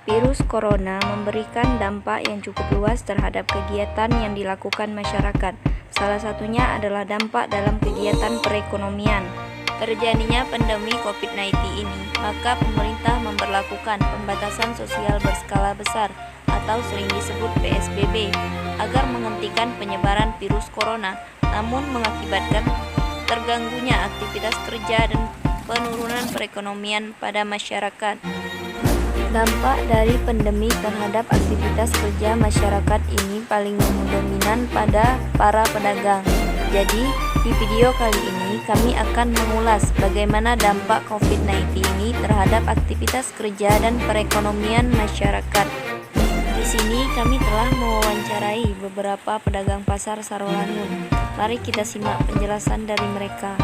Virus corona memberikan dampak yang cukup luas terhadap kegiatan yang dilakukan masyarakat. Salah satunya adalah dampak dalam kegiatan perekonomian. Terjadinya pandemi COVID-19 ini, maka pemerintah memberlakukan pembatasan sosial berskala besar atau sering disebut PSBB agar menghentikan penyebaran virus corona, namun mengakibatkan terganggunya aktivitas kerja dan penurunan perekonomian pada masyarakat. Dampak dari pandemi terhadap aktivitas kerja masyarakat ini paling dominan pada para pedagang. Jadi, di video kali ini kami akan mengulas bagaimana dampak COVID-19 ini terhadap aktivitas kerja dan perekonomian masyarakat. Di sini kami telah mewawancarai beberapa pedagang pasar Sarolangun. Mari kita simak penjelasan dari mereka.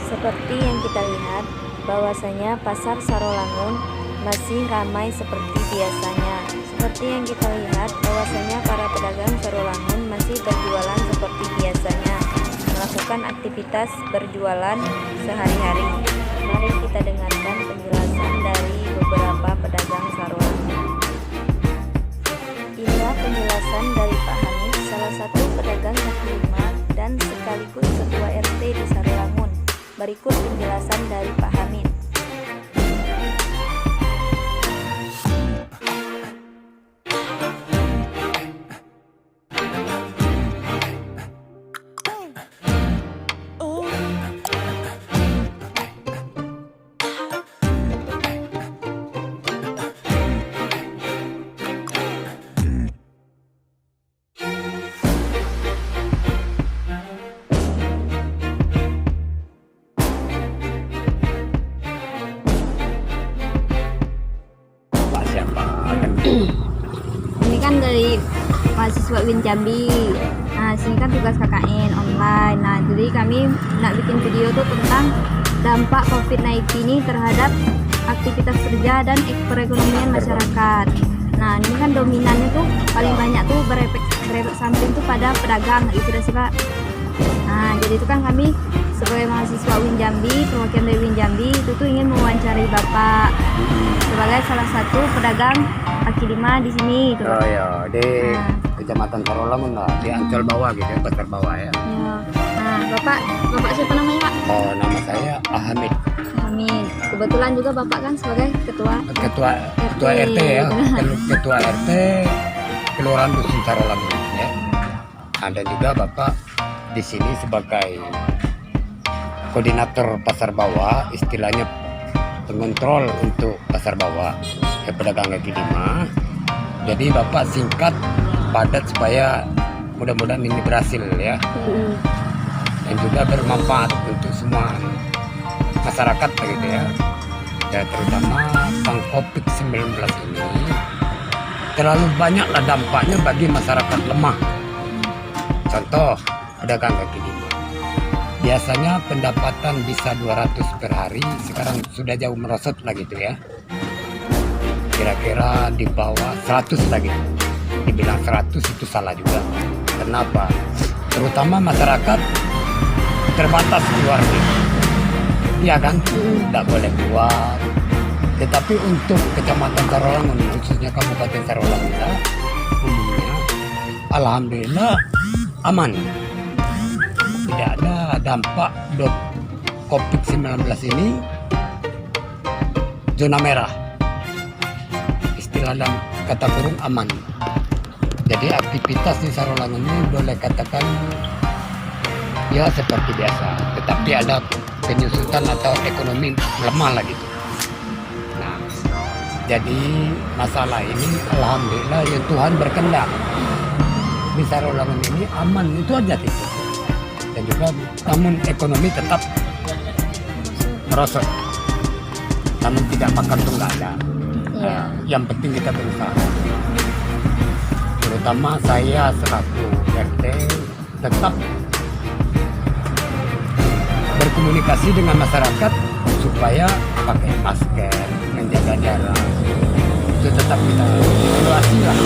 Seperti yang kita lihat, bahwasanya pasar Sarolangun masih ramai seperti biasanya. Seperti yang kita lihat, bahwasanya para pedagang Sarolangun masih berjualan seperti biasanya, melakukan aktivitas berjualan sehari-hari. Mari kita dengarkan penjelasan dari beberapa pedagang Sarolangun. Inilah penjelasan dari Pak Hamid, salah satu pedagang kaki lima dan sekaligus ketua RT di Sarolangun. Berikut penjelasan dari Pak Hamid. Ini kan dari mahasiswa UIN Jambi. Nah, sini kan tugas KKN online. Nah, jadi kami nak bikin video tuh tentang dampak COVID-19 ini terhadap aktivitas kerja dan perekonomian masyarakat. Nah, ini kan dominannya tuh paling banyak tuh berefek samping tuh pada pedagang, itu sih Pak. Nah, jadi itu kan kami sebagai mahasiswa UIN Jambi, perwakilan dari UIN Jambi, itu tuh ingin mewawancari Bapak sebagai salah satu pedagang kaki lima di sini itu. Oh ya, di Kecamatan Sarolangun lah, di Ancol bawah gitu ya, pasar bawah ya. Ya. Nah, Bapak siapa namanya Pak? Oh, nama saya Hamid. Amin. Kebetulan juga Bapak kan sebagai Ketua RT ya, Ketua RT Kelurahan Dusun Sarolangun ya. Ada juga Bapak di sini sebagai koordinator pasar bawah, istilahnya pengontrol untuk pasar bawah ya, pedagang kaki lima. Jadi Bapak singkat padat supaya mudah-mudahan ini berhasil ya, dan juga bermanfaat untuk semua masyarakat begitu ya. Ya terutama tentang COVID-19 ini terlalu banyaklah dampaknya bagi masyarakat lemah. Contoh pedagang kaki lima, biasanya pendapatan bisa 200 per hari, sekarang sudah jauh merosot lah gitu ya. Kira-kira di bawah 100 lagi. Dibilang 100 itu salah juga. Kenapa? Terutama masyarakat terbatas keluar gitu. Iya kan? Tidak boleh keluar. Tetapi untuk Kecamatan Sarolangun, khususnya Kabupaten Sarolangun umumnya, alhamdulillah aman. Tidak ada dampak COVID-19 ini. Zona merah, istilah dalam kata kurung aman. Jadi aktivitas di Sarolangun ini boleh katakan ya seperti biasa, tetapi ada penyusutan atau ekonomi lemah lah gitu. Nah, jadi masalah ini alhamdulillah ya Tuhan berkehendak di Sarolangun ini aman, itu aja gitu. Dan juga namun ekonomi tetap merosot, namun tidak makan tuh nggak ada. Yang penting kita berusaha, terutama saya selaku RT tetap komunikasi dengan masyarakat supaya pakai masker, menjaga jarak, itu tetap kita evaluasi lah.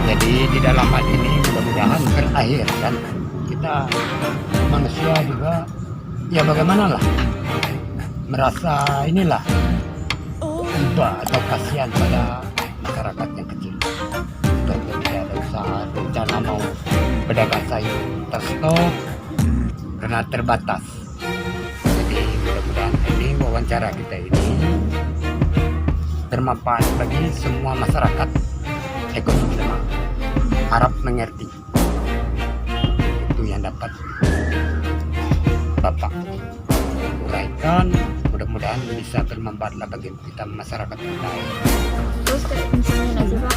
Jadi di dalam hal ini mudah-mudahan berakhir kan, kita manusia juga ya bagaimana lah merasa inilah iba atau kasihan pada masyarakat yang kecil. Contoh dia ada usaha rencana mau pedagang sayur terstop karena terbatas. Jadi mudah-mudahan ini wawancara kita ini bermanfaat bagi semua masyarakat ekonomi lemah. Harap mengerti. Itu yang dapat Bapak uraikan. Mudah-mudahan bisa bermanfaat bagi kita masyarakat kita. Terus kayak misalnya nggak sih Pak,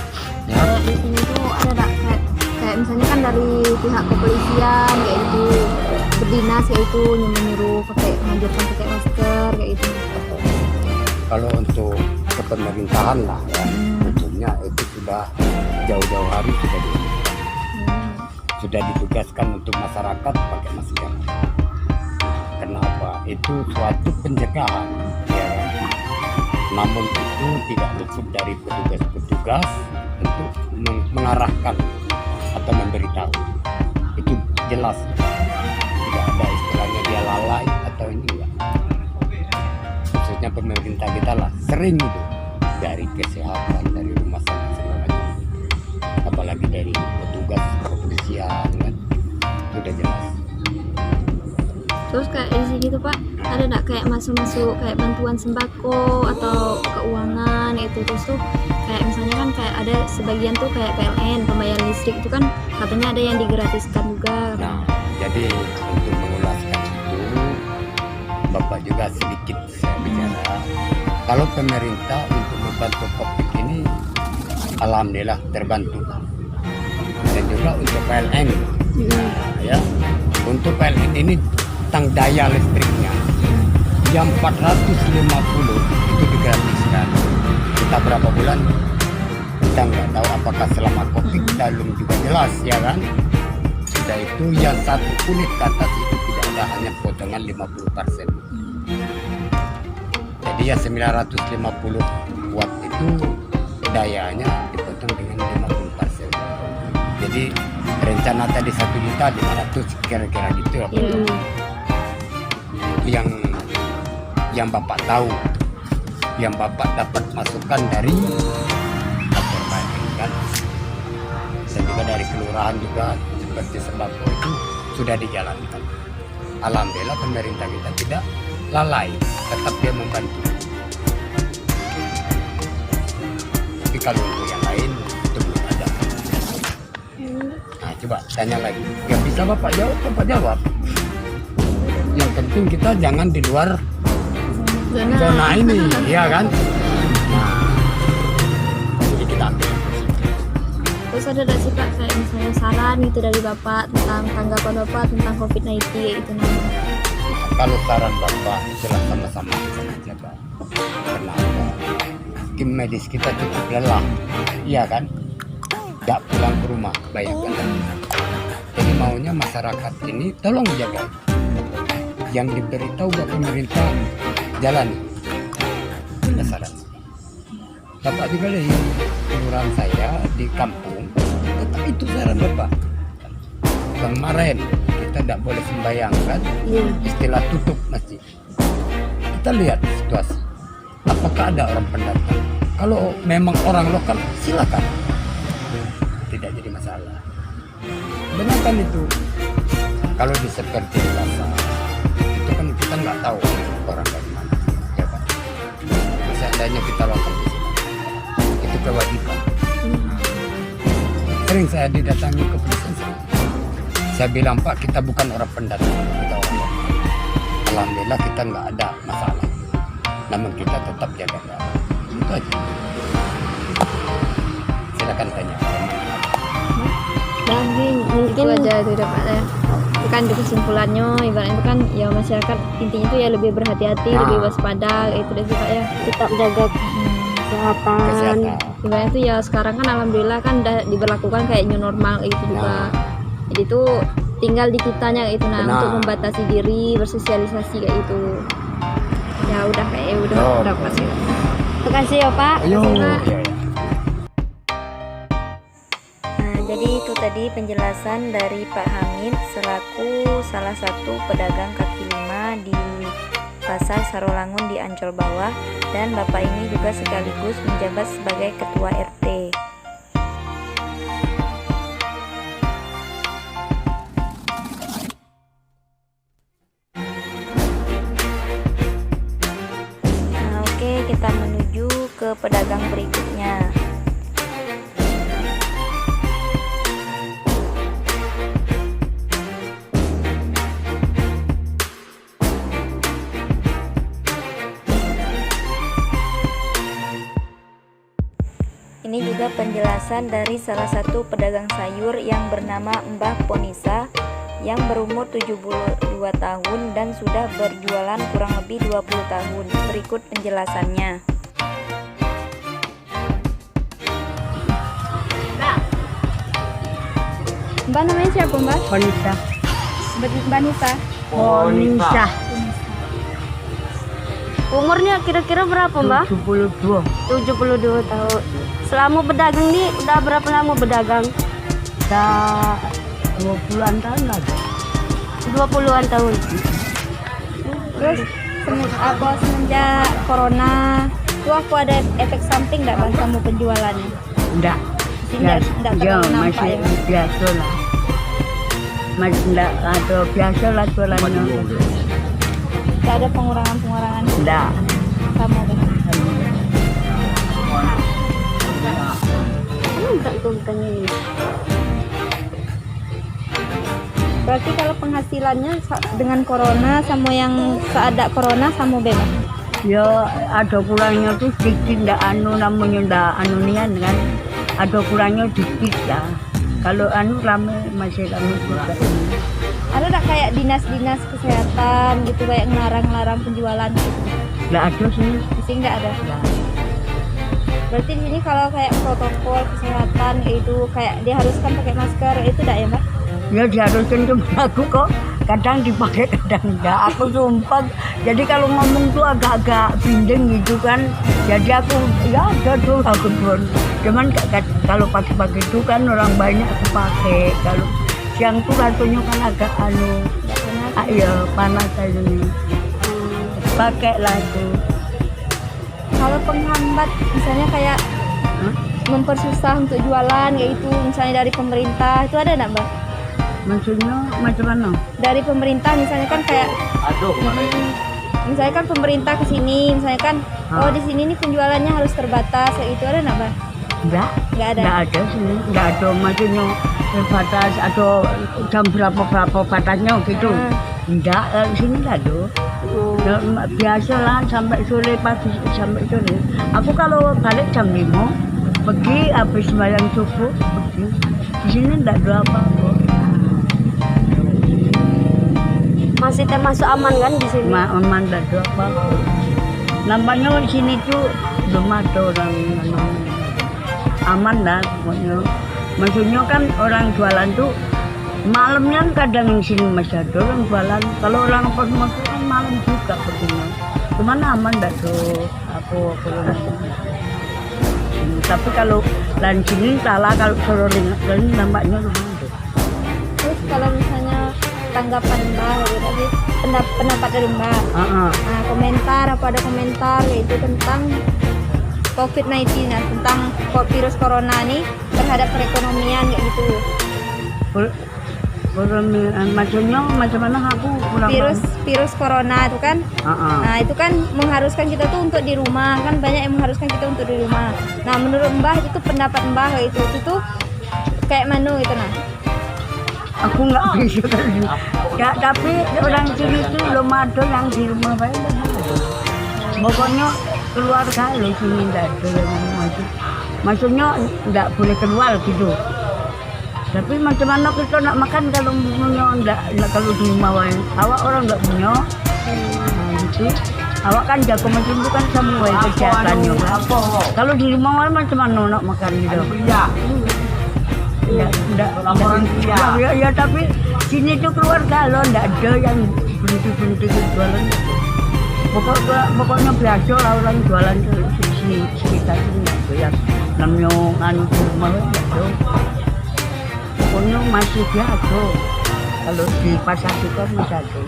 Ya. kayak di sini tuh ada nggak kayak misalnya kan dari pihak kepolisian kayak itu berdinas kayak itu nyuruh pakai menganjurkan pakai masker kayak itu. Kalau untuk kepemerintahan lah ya, tentunya itu sudah jauh-jauh hari sudah ditugaskan untuk masyarakat pakai masker. Kenapa? Itu suatu pencegahan ya. Namun itu tidak luput dari petugas-petugas untuk mengarahkan atau memberitahu. Itu jelas, tidak ada istilahnya dia lalai atau ini enggak. Khususnya pemerintah kita lah sering itu dari kesehatan, dari rumah sakit segala macam, apalagi dari petugas kepolisian kan, sudah jelas. Terus kayak di sini tuh Pak, ada nggak kayak masuk kayak bantuan sembako atau keuangan itu, terus tuh kayak misalnya kan kayak ada sebagian tuh kayak PLN pembayaran listrik itu kan katanya ada yang digratiskan juga. Nah, jadi untuk mengulaskan itu, Bapak juga sedikit saya bicara. Kalau pemerintah untuk membantu COVID ini, alhamdulillah terbantu. Dan juga untuk PLN, nah, ya, untuk PLN ini tentang daya listriknya yang 450 itu digratiskan. Kita berapa bulan kita nggak tahu, apakah selama COVID kita belum juga jelas ya kan. Sudah itu yang 1 unit ke atas itu tidak ada, hanya potongan 50%. Jadi ya 950 watt itu dayanya dipotong dengan 50%. Jadi rencana tadi 1.500.000 kira-kira gitu ya. Itu yang Bapak tahu, yang Bapak dapat masukan dari kantor Bali kan, dan juga dari kelurahan juga seperti sembako itu sudah dijalankan. Alhamdulillah pemerintah kita tidak lalai, tetap dia membantu. Tapi kalau untuk yang lain itu belum ada. Nah, coba tanya lagi. Yang bisa Bapak jawab. Yang penting kita jangan di luar zona ini, ya kan? Nah, jadi kita ambil. Terus ada nggak sih Pak kayak misalnya saran gitu dari Bapak tentang tanggapan Bapak tentang COVID-19 itu namanya? Kalau saran Bapak jelas sama-sama saja Pak. Kenapa? Tim medis kita cukup lelah, iya kan? Tidak pulang ke rumah, bayangkan. Jadi maunya masyarakat ini tolong jaga. Yang diberitahu buat pemerintah jalan. Ada saran. Bapak juga lihat kelurahan saya di kampung, tetap itu saran Bapak. Kemarin kita tidak boleh sembahyang kan, istilah tutup masjid. Kita lihat situasi, apakah ada orang pendatang. Kalau memang orang lokal silakan, tidak jadi masalah. Benarkan itu. Kalau di seperti pasar itu kan kita nggak tahu orang dari mana, ya kan? Seandainya kita lokal di sini, itu kewajiban. Sering saya didatangi ke polisi. Saya bilang, Pak, kita bukan orang pendatang, kita orang lokal. Alhamdulillah kita nggak ada masalah. Namun kita tetap jaga jarak. Itu aja. Silakan tanya. Mungkin aja itu Pak ya. Itu kan di kesimpulannya ibaratnya itu kan ya masyarakat intinya itu ya lebih berhati-hati, lebih waspada itu deh sih Pak ya. Tetap jaga kesehatan. Ibaratnya itu ya sekarang kan alhamdulillah kan udah diberlakukan kayak new normal itu juga. Jadi tuh tinggal di kitanya kayak itu nah Benar. untuk membatasi diri, bersosialisasi kayak itu. Ya udah udah pas ya. Terima kasih ya Pak. Ayo. Terima kasih, Pak. Iya, iya. Nah, jadi itu tadi penjelasan dari Pak Hamid selaku salah satu pedagang kaki lima di Pasar Sarolangun di Ancol Bawah, dan Bapak ini juga sekaligus menjabat sebagai Ketua RT. Nah, oke, kita menuju ke pedagang berikutnya. Ini juga penjelasan dari salah satu pedagang sayur yang bernama Mbah Ponisa yang berumur 72 tahun dan sudah berjualan kurang lebih 20 tahun. Berikut penjelasannya. Mbak namanya siapa Mbak? Wanita. Mbak Nisa. Wanita. Umurnya kira-kira berapa Mbak? 72. 72 tahun. Selama berdagang nih udah berapa lama berdagang? Dah 20-an tahun lagi. 20-an tahun. Terus semenjak corona itu aku ada efek samping enggak Bang sama penjualannya? Enggak. Enggak terlalu nampak masih ya Bang? biasa lah. Masih enggak ada biasa lah jualannya. Enggak ada pengurangan Enggak. sama Bang. Enggak tanya ini. Berarti kalau penghasilannya dengan corona sama yang seada corona sama bebas. Ya ada kurangnya tuh sedikit, enggak namanya enggak nian kan. Ada kurangnya dikit lah. Kalau rame masih rame juga ini. Ada enggak kayak dinas-dinas kesehatan gitu kayak ngelarang-larang penjualan gitu? Enggak ada sih. Di sini enggak ada. Berarti di sini kalau kayak protokol kesehatan itu kayak diharuskan pakai masker itu enggak ya, Mbak? Ya diharuskan, cuma aku kok kadang dipakai kadang enggak. Aku sumpah. Jadi kalau ngomong tuh agak-agak bindeng gitu kan. Jadi aku ya ada tuh aku pun. Cuman kalau pagi-pagi itu kan orang banyak aku pakai. Kalau siang tuh rasanya kan agak iya panas aja nih. Pakai lah itu. Kalau penghambat misalnya kayak mempersusah untuk jualan yaitu misalnya dari pemerintah itu ada enggak, Mbak? Maksudnya macam mana? Dari pemerintah misalnya kan kayak misalnya kan pemerintah ke sini misalnya kan oh di sini nih penjualannya harus terbatas kayak itu ada enggak, Mbak? Enggak. Enggak ada. Enggak ada sini. Enggak ada maksudnya terbatas atau jam berapa batasnya gitu. Enggak, di sini enggak ada. Ya, biasa lah sampai sore pagi sampai sore. Aku kalau balik jam 5 pergi habis sembahyang subuh pergi. Di sini enggak ada apa-apa. Masih termasuk aman kan di sini? Aman enggak ada apa-apa. Nampaknya di sini tuh belum ada orang aman lah pokoknya. Maksudnya kan orang jualan tuh malamnya kadang di sini masih ada orang jualan. Kalau orang pos-pos kan malam juga begini. Cuman aman enggak tuh apa. Tapi kalau lain sini salah kalau sororin nampaknya rumah ada. Terus kalau misalnya tanggapan Mbak gitu tadi pendapat dari Mbak. Nah, komentar apa ada komentar yaitu tentang COVID-19 nah, tentang virus corona nih terhadap perekonomian kayak gitu. Maksudnya macam mana aku kurang virus corona itu kan nah itu kan mengharuskan kita tuh untuk di rumah kan banyak yang mengharuskan kita untuk di rumah. Nah menurut Mbah itu pendapat Mbah kayak itu tuh kayak mana gitu nah? aku nggak bisa ya, tapi orang sini tuh belum ada yang di rumah banyak. Pokoknya keluar kalau sini enggak ada yang masuk. Maksudnya enggak boleh keluar gitu. Tapi macam mana kita nak makan kalau punya enggak kalau di rumah wae. Awak orang enggak punya. Nah, gitu. Awak kan jago macam itu kan semua kesehatannya. Kalau di rumah wae macam mana nak makan gitu. Ya tapi sini tuh keluarga lo ndak ada yang berhenti jualan. Pokoknya biasa lah orang jualan tuh di sini sekitar sini ndak ada yang namanya nganu di rumah ndak ada. Pokoknya masih biasa. Kalau di pasar kita masih ada.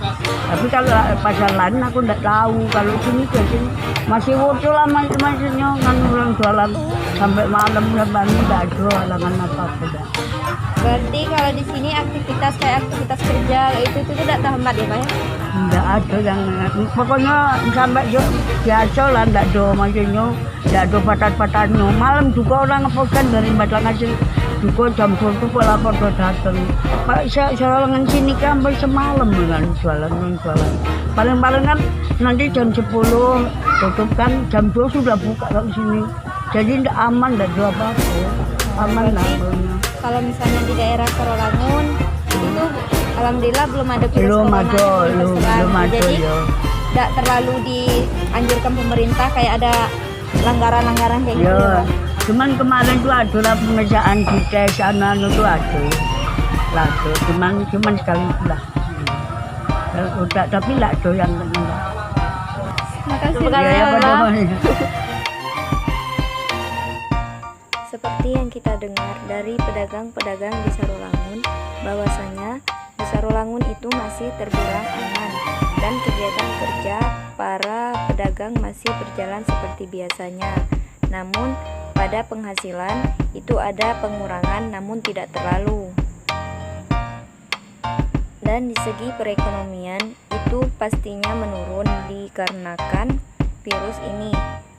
Tapi kalau pasar lain aku ndak tahu. Kalau sini biasanya masih wutu lah maksudnya nganu orang jualan sampai malam sampai ndak ada halangan apa-apa dah. Berarti kalau di sini aktivitas kayak aktivitas kerja itu tidak terhambat ya Pak ya? Nggak ada yang pokoknya sampai biasa lah nggak ada maksudnya nggak ada patat-patatnya. Malam juga orang ngepokan dari Batang Hasil juga jam 1 pola pada datang. Pak saya dengan sini kan sampai semalam dengan jualan. Paling-paling kan nanti jam 10 tutup kan jam 2 sudah buka di sini. Jadi nggak aman, nggak ada apa-apa. Aman lah. Kalau misalnya di daerah Sarolangun itu alhamdulillah belum ada virus Belum corona ada, yang tersebar. belum ada Jadi ya. tidak terlalu dianjurkan pemerintah kayak ada langgaran-langgaran kayak gitu. Ya, Ya, cuman kemarin tuh ada lah pemeriksaan di tes sana itu ada. Lah, cuman sekali lah. Udah, tapi lah ada yang enggak. Makasih Ya, Pak. ya, Pak. Seperti yang kita dengar dari pedagang-pedagang di Sarolangun, bahwasanya di Sarolangun itu masih terbilang aman dan kegiatan kerja para pedagang masih berjalan seperti biasanya. Namun pada penghasilan itu ada pengurangan namun tidak terlalu. Dan di segi perekonomian itu pastinya menurun dikarenakan virus ini.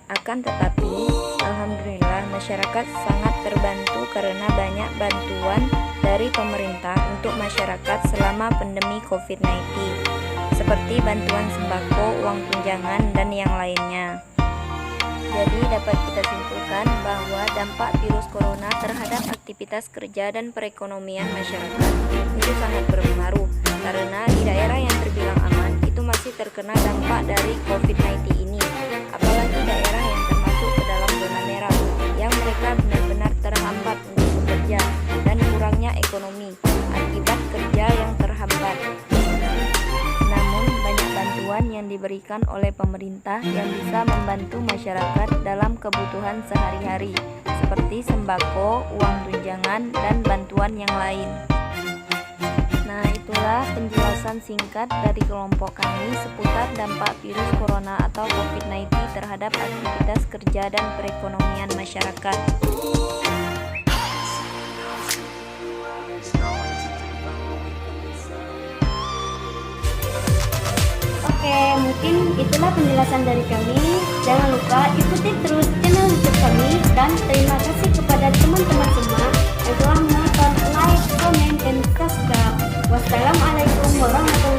Akan tetapi, alhamdulillah masyarakat sangat terbantu karena banyak bantuan dari pemerintah untuk masyarakat selama pandemi COVID-19, seperti bantuan sembako, uang tunjangan, dan yang lainnya. Jadi dapat kita simpulkan bahwa dampak virus corona terhadap aktivitas kerja dan perekonomian masyarakat itu sangat berpengaruh karena di daerah yang terbilang aman itu masih terkena dampak dari COVID-19 ini, apalagi daerah yang termasuk ke dalam zona merah yang mereka benar-benar terhambat untuk bekerja dan kurangnya ekonomi akibat kerja yang terhambat. Namun banyak bantuan yang diberikan oleh pemerintah yang bisa membantu masyarakat dalam kebutuhan sehari-hari seperti sembako, uang tunjangan, dan bantuan yang lain. Nah, itulah penjelasan singkat dari kelompok kami seputar dampak virus corona atau COVID-19 terhadap aktivitas kerja dan perekonomian masyarakat. Oke, mungkin itulah penjelasan dari kami. Jangan lupa ikuti terus channel YouTube kami dan terima kasih kepada teman-teman semua yang telah menonton, like, comment, dan subscribe. Wassalamualaikum warahmatullahi wabarakatuh.